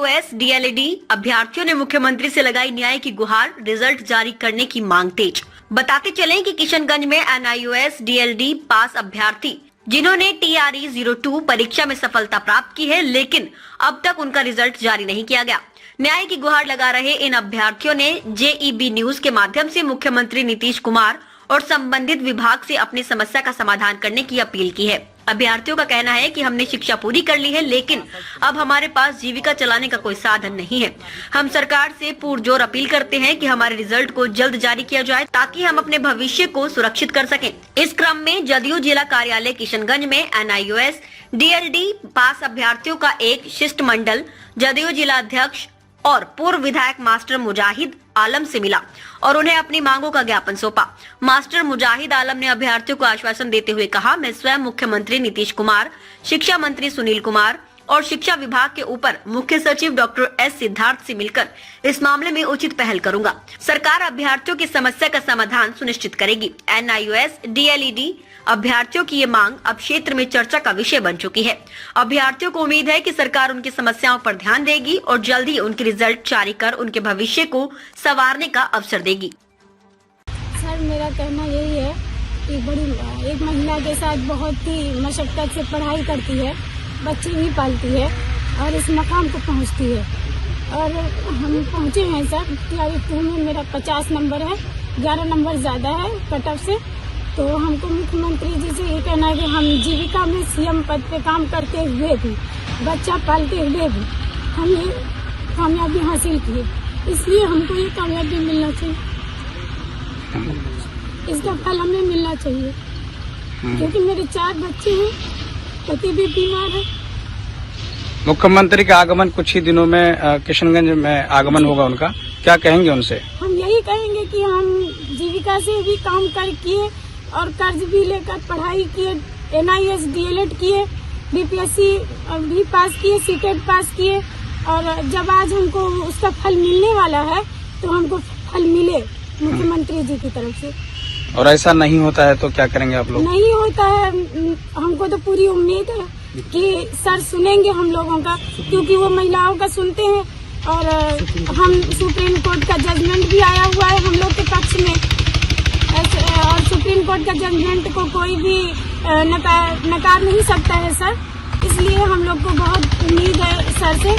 NIOS DLED अभ्यर्थियों ने मुख्यमंत्री से लगाई न्याय की गुहार, रिजल्ट जारी करने की मांग तेज। बताते चलें कि किशनगंज में NIOS DLED पास अभ्यर्थी जिन्होंने TRE 02 परीक्षा में सफलता प्राप्त की है, लेकिन अब तक उनका रिजल्ट जारी नहीं किया गया। न्याय की गुहार लगा रहे इन अभ्यर्थियों ने JEB न्यूज के माध्यम से मुख्यमंत्री नीतीश कुमार और संबंधित विभाग से अपनी समस्या का समाधान करने की अपील की है। अभ्यर्थियों का कहना है कि हमने शिक्षा पूरी कर ली है, लेकिन अब हमारे पास जीविका चलाने का कोई साधन नहीं है। हम सरकार से पुरजोर अपील करते हैं कि हमारे रिजल्ट को जल्द जारी किया जाए ताकि हम अपने भविष्य को सुरक्षित कर सकें। इस क्रम में जदयू जिला कार्यालय किशनगंज में NIOS DLED पास अभ्यर्थियों का एक शिष्टमंडल जदयू जिला अध्यक्ष और पूर्व विधायक मास्टर मुजाहिद आलम से मिला और उन्हें अपनी मांगों का ज्ञापन सौंपा। मास्टर मुजाहिद आलम ने अभ्यर्थियों को आश्वासन देते हुए कहा, मैं स्वयं मुख्यमंत्री नीतीश कुमार, शिक्षा मंत्री सुनील कुमार और शिक्षा विभाग के ऊपर मुख्य सचिव डॉक्टर S सिद्धार्थ से मिलकर इस मामले में उचित पहल करूंगा। सरकार अभ्यर्थियों की समस्या का समाधान सुनिश्चित करेगी। NIOS DLED अभ्यर्थियों की ये मांग अब क्षेत्र में चर्चा का विषय बन चुकी है। अभ्यर्थियों को उम्मीद है कि सरकार उनकी समस्याओं पर ध्यान देगी और जल्द ही उनके रिजल्ट जारी कर उनके भविष्य को संवारने का अवसर देगी। सर, मेरा कहना यही है कि एक महिला के साथ बहुत ही मशक्कत से पढ़ाई करती है, बच्चे भी पालती है और इस मकाम को पहुंचती है। और हम पहुंचे हैं सर, TRE 2 में मेरा 50 नंबर है, 11 नंबर ज़्यादा है कट ऑफ से। तो हमको मुख्यमंत्री जी से ये कहना है कि हम जीविका में CM पद पे काम करते हुए भी, बच्चा पालते हुए भी हम ये कामयाबी हासिल किए, इसलिए हमको ये कामयाबी मिलना चाहिए, इसका फल हमें मिलना चाहिए। क्योंकि मेरे 4 बच्चे हैं, पति भी बीमार है। मुख्यमंत्री का आगमन कुछ ही दिनों में किशनगंज में आगमन होगा उनका, क्या कहेंगे उनसे? हम यही कहेंगे कि हम जीविका से भी काम कर किए और कर्ज भी लेकर पढ़ाई किए, NIOS DLED किए, BPSC भी पास किए, CTET पास किए और जब आज हमको उसका फल मिलने वाला है तो हमको फल मिले मुख्यमंत्री जी की तरफ से। और ऐसा नहीं होता है तो क्या करेंगे आप लोग? नहीं होता है, हमको तो पूरी उम्मीद है कि सर सुनेंगे हम लोगों का, क्योंकि वो महिलाओं का सुनते हैं और हम सुप्रीम कोर्ट का जजमेंट भी आया हुआ है हम लोग के पक्ष में और सुप्रीम कोर्ट का जजमेंट को कोई भी नकार नहीं सकता है सर। इसलिए हम लोग को बहुत उम्मीद है सर से,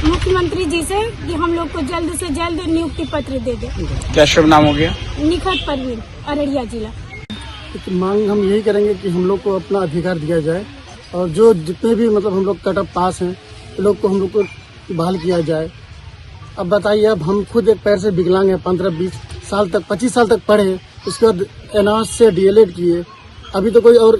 मुख्यमंत्री जी से, कि हम लोग को जल्द से जल्द नियुक्ति पत्र दे दे। क्या शुभ नाम हो गया? निखत परवीन, अररिया जिला। मांग हम यही करेंगे कि हम लोग को अपना अधिकार दिया जाए और जो जितने भी मतलब हम लोग कट ऑफ पास हैं लोग को हम लोग को बहाल किया जाए। अब बताइए, अब हम खुद एक पैर से विकलांग हैं, 15-20 साल तक 25 साल तक पढ़े, उसके बाद NIOS से DLED किए, अभी तो कोई और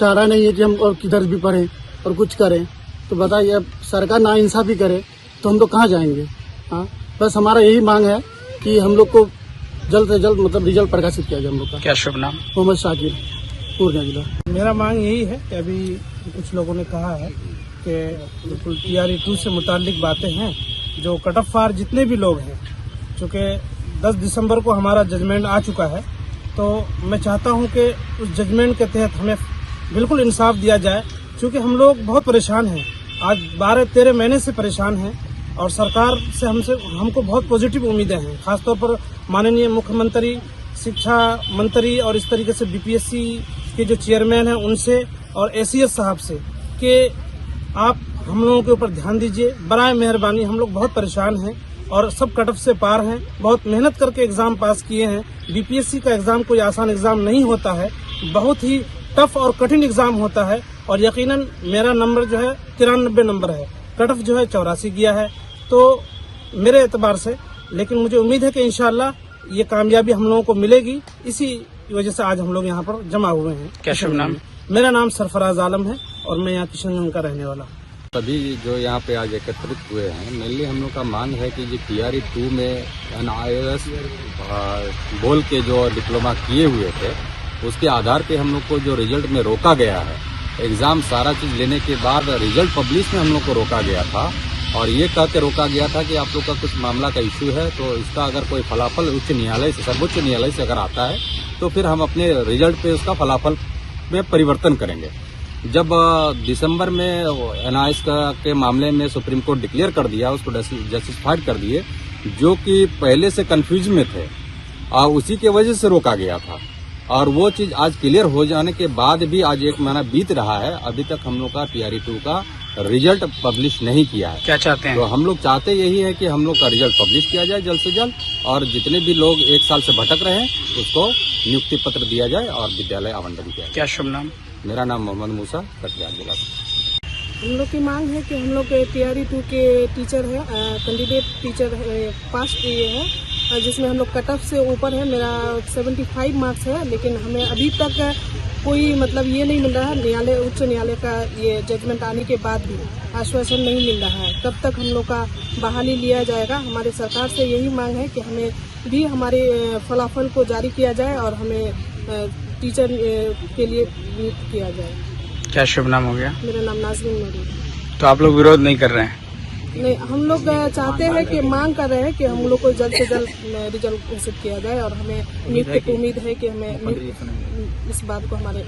चारा नहीं है कि हम और किधर भी पढ़ें और कुछ करें। तो बताइए, अब सरकार नाइंसाफी करे तो हम लोग कहाँ जाएंगे? हाँ, बस हमारा यही मांग है कि हम लोग को जल्द से जल्द मतलब रिजल्ट प्रकाशित किया जाए हम लोग का। क्या शुभ नाम? मोहम्मद शाकिर, पूर्णिया जिला। मेरा मांग यही है कि अभी कुछ लोगों ने कहा है कि बिल्कुल TRE 2 से मुताल्लिक बातें हैं, जो कट ऑफ फार जितने भी लोग हैं, चूँकि 10 दिसंबर को हमारा जजमेंट आ चुका है, तो मैं चाहता हूं कि उस जजमेंट के तहत हमें बिल्कुल इंसाफ दिया जाए, क्योंकि हम लोग बहुत परेशान हैं, आज 12-13 महीने से परेशान हैं और सरकार से हमको बहुत पॉजिटिव उम्मीदें हैं, खासतौर पर माननीय मुख्यमंत्री, शिक्षा मंत्री और इस तरीके से BPSC के जो चेयरमैन हैं उनसे और ACS साहब से कि आप हम लोगों के ऊपर ध्यान दीजिए, बराए मेहरबानी। हम लोग बहुत परेशान हैं और सब कट ऑफ से पार हैं, बहुत मेहनत करके एग्जाम पास किए हैं। BPSC का एग्जाम कोई आसान एग्जाम नहीं होता है, बहुत ही टफ और कठिन एग्जाम होता है और यकीनन मेरा नंबर जो है 93 नंबर है, कट ऑफ जो है 84 गया है, तो मेरे एतबार से, लेकिन मुझे उम्मीद है कि इंशाल्लाह ये कामयाबी हम लोगों को मिलेगी। इसी वजह से आज हम लोग यहाँ पर जमा हुए हैं। क्या शुभ नाम? मेरा नाम सरफराज आलम है और मैं यहाँ किशनगंज का रहने वाला हूँ। सभी जो यहाँ पे आज एकत्रित हुए हैं, मेनली हम लोग का मांग है कि जो TRE 2 में NIOS बोल के जो डिप्लोमा किए हुए थे, उसके आधार पे हम लोग को जो रिजल्ट में रोका गया है, एग्जाम सारा चीज लेने के बाद रिजल्ट पब्लिश में हम लोग को रोका गया था और ये कह के रोका गया था कि आप लोग का कुछ मामला का इश्यू है, तो इसका अगर कोई फलाफल उच्च न्यायालय से, सर्वोच्च न्यायालय से अगर आता है तो फिर हम अपने रिजल्ट पे उसका फलाफल में परिवर्तन करेंगे। जब दिसंबर में एनआईएस के मामले में सुप्रीम कोर्ट डिक्लेयर कर दिया, उसको जस्टिफाइड कर दिए, जो कि पहले से कंफ्यूज में थे और उसी के वजह से रोका गया था। और वो चीज आज क्लियर हो जाने के बाद भी आज 1 महीना बीत रहा है, अभी तक हम लोग का TRE 2 का रिजल्ट पब्लिश नहीं किया है। क्या चाहते हैं? तो हम लोग चाहते यही है कि हम लोग का रिजल्ट पब्लिश किया जाए जल्द से जल्द, और जितने भी लोग 1 साल से भटक रहे हैं उसको नियुक्ति पत्र दिया जाए और विद्यालय आवंटन किया जाए। क्या शुभ नाम? मेरा नाम मोहम्मद मूसा, कटिहार जिला से। हम लोग की मांग है कि हम लोग TRE 2 के टीचर है, कैंडिडेट टीचर पास ये है, जिसमें हम लोग कट ऑफ से ऊपर है। मेरा 75 मार्क्स है, लेकिन हमें अभी तक कोई मतलब ये नहीं मिल रहा है, न्यायालय उच्च न्यायालय का ये जजमेंट आने के बाद भी आश्वासन नहीं मिल रहा है। कब तक हम लोग का बहाली लिया जाएगा? हमारी सरकार से यही मांग है कि हमें भी हमारे फलाफल को जारी किया जाए और हमें टीचर के लिए नियुक्त किया जाए। क्या शुभ नाम हो गया? मेरा नाम नाजरीन नूरी। तो आप लोग विरोध नहीं कर रहे हैं? नहीं, हम लोग चाहते हैं कि मांग कर रहे हैं कि हम लोग को जल्द से जल्द रिजल्ट घोषित किया जाए, और हमें नियुक्त उम्मीद है कि हमें इस बात को हमारे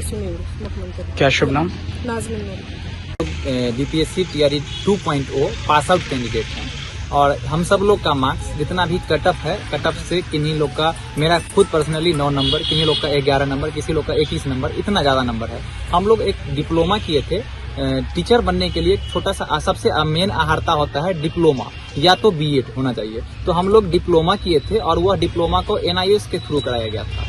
सुनेंगे मुख्यमंत्री। क्या शुभ नाम? नाजरीन नूरी। BPSC TRE 2.0 pass out candidate हैं, और हम सब लोग का मार्क्स जितना भी कट ऑफ है, कट ऑफ से किन्हीं लोग का, मेरा खुद पर्सनली 9 नंबर, किन्हीं लोग का 11 नंबर, किसी लोग का 21 नंबर, इतना ज्यादा नंबर है। हम लोग एक डिप्लोमा किए थे टीचर बनने के लिए। छोटा सा सबसे मेन आहारता होता है डिप्लोमा या तो BEd होना चाहिए। तो हम लोग डिप्लोमा किए थे और वह डिप्लोमा को NIOS के थ्रू कराया गया था।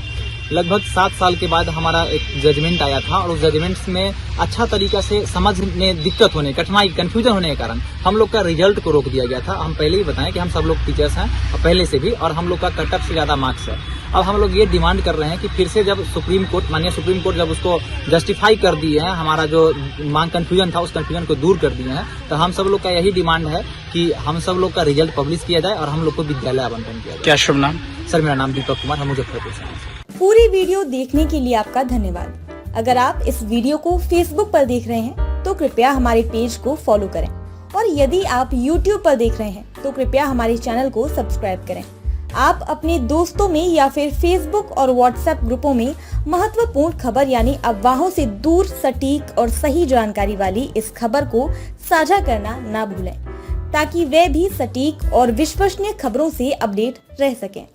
लगभग 7 साल के बाद हमारा एक जजमेंट आया था, और उस जजमेंट में अच्छा तरीका से समझ में दिक्कत होने, कठिनाई, कंफ्यूजन होने के कारण हम लोग का रिजल्ट को रोक दिया गया था। हम पहले ही बताएं कि हम सब लोग टीचर्स हैं और पहले से भी, और हम लोग का कट ऑफ से ज्यादा मार्क्स है। अब हम लोग ये डिमांड कर रहे हैं कि फिर से जब माननीय सुप्रीम कोर्ट जब उसको जस्टिफाई कर दिए हैं, हमारा जो मांग कंफ्यूजन था उस कंफ्यूजन को दूर कर दिए हैं, तो हम सब लोग का यही डिमांड है कि हम सब लोग का रिजल्ट पब्लिश किया जाए और हम लोग को विद्यालय आवंटन किया जाए। क्या शुभ नाम? सर, मेरा नाम दीपक कुमार, हम मुजफ्फरपुर से हैं। पूरी वीडियो देखने के लिए आपका धन्यवाद। अगर आप इस वीडियो को फेसबुक पर देख रहे हैं तो कृपया हमारे पेज को फॉलो करें, और यदि आप यूट्यूब पर देख रहे हैं तो कृपया हमारे चैनल को सब्सक्राइब करें। आप अपने दोस्तों में या फिर फेसबुक और व्हाट्सएप ग्रुपों में महत्वपूर्ण खबर यानी अफवाहों से दूर सटीक और सही जानकारी वाली इस खबर को साझा करना ना भूलें, ताकि वे भी सटीक और विश्वसनीय खबरों से अपडेट रह सकें।